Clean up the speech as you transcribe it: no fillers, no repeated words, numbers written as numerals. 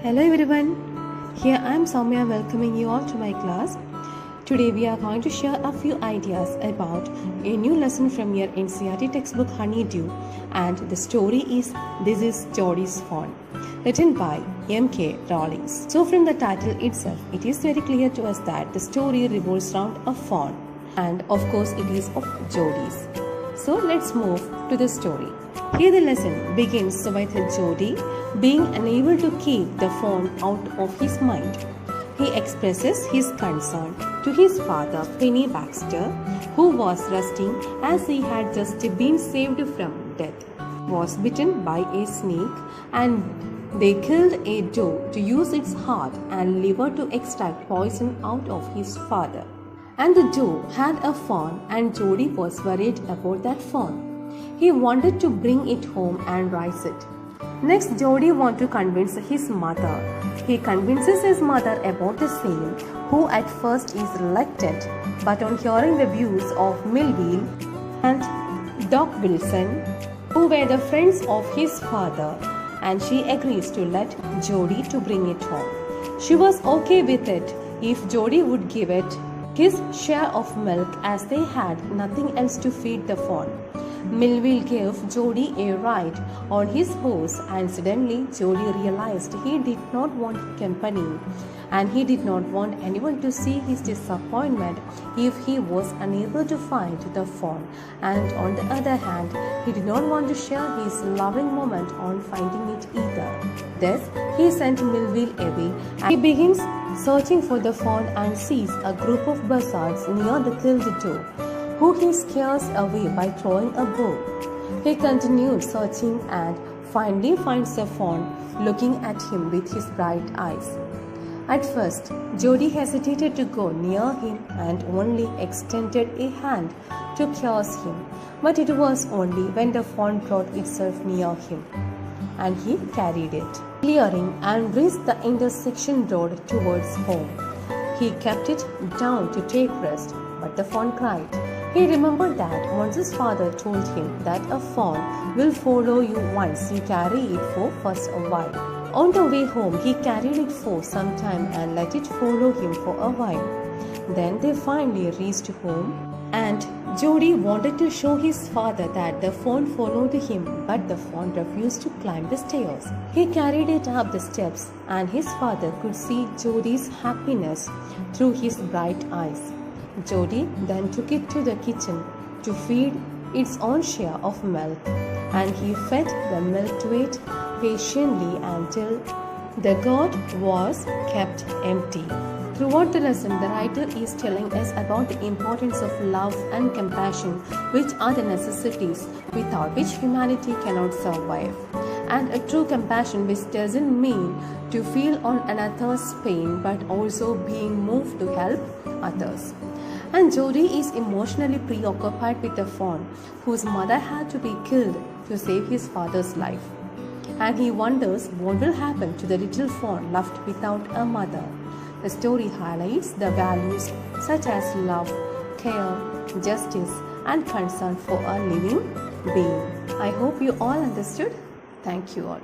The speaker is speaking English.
Hello everyone, here I am Soumya welcoming you all to my class. Today we are going to share a few ideas about a new lesson from your NCERT textbook Honeydew, and the story is This is Jody's Fawn, written by M.K. Rawlings. So from the title itself, it is very clear to us that the story revolves around a fawn, and of course it is of Jody's. So let's move to the story. Here the lesson begins with Jody being unable to keep the fawn out of his mind. He expresses his concern to his father, Penny Baxter, who was resting as he had just been saved from death. He was bitten by a snake and they killed a doe to use its heart and liver to extract poison out of his father. And the doe had a fawn, and Jody was worried about that fawn. He wanted to bring it home and raise it. Next, Jody wants to convince his mother. He convinces his mother about the same, who at first is reluctant, but on hearing the views of Melville and Doc Wilson, who were the friends of his father, and she agrees to let Jody to bring it home. She was okay with it if Jody would give it his share of milk, as they had nothing else to feed the fawn. Melville gave Jody a ride on his horse, and suddenly Jody realized he did not want company, and he did not want anyone to see his disappointment if he was unable to find the fawn, and on the other hand, he did not want to share his loving moment on finding it either. Thus, he sent Melville away, and he begins searching for the fawn and sees a group of buzzards near the killed doe, who he scares away by throwing a bow. He continued searching and finally finds the fawn looking at him with his bright eyes. At first, Jody hesitated to go near him and only extended a hand to caress him, but it was only when the fawn brought itself near him, and he carried it, clearing and reached the intersection road towards home. He kept it down to take rest, but the fawn cried. He remembered that once his father told him that a fawn will follow you once you carry it for first a while. On the way home, he carried it for some time and let it follow him for a while. Then they finally reached home, and Jody wanted to show his father that the fawn followed him, but the fawn refused to climb the stairs. He carried it up the steps, and his father could see Jody's happiness through his bright eyes. Jody then took it to the kitchen to feed its own share of milk, and he fed the milk to it patiently until the gourd was kept empty. Throughout the lesson, the writer is telling us about the importance of love and compassion, which are the necessities without which humanity cannot survive. And a true compassion, which doesn't mean to feel on another's pain, but also being moved to help others. And Jody is emotionally preoccupied with the fawn, whose mother had to be killed to save his father's life. And he wonders what will happen to the little fawn left without a mother. The story highlights the values such as love, care, justice, and concern for a living being. I hope you all understood. Thank you all.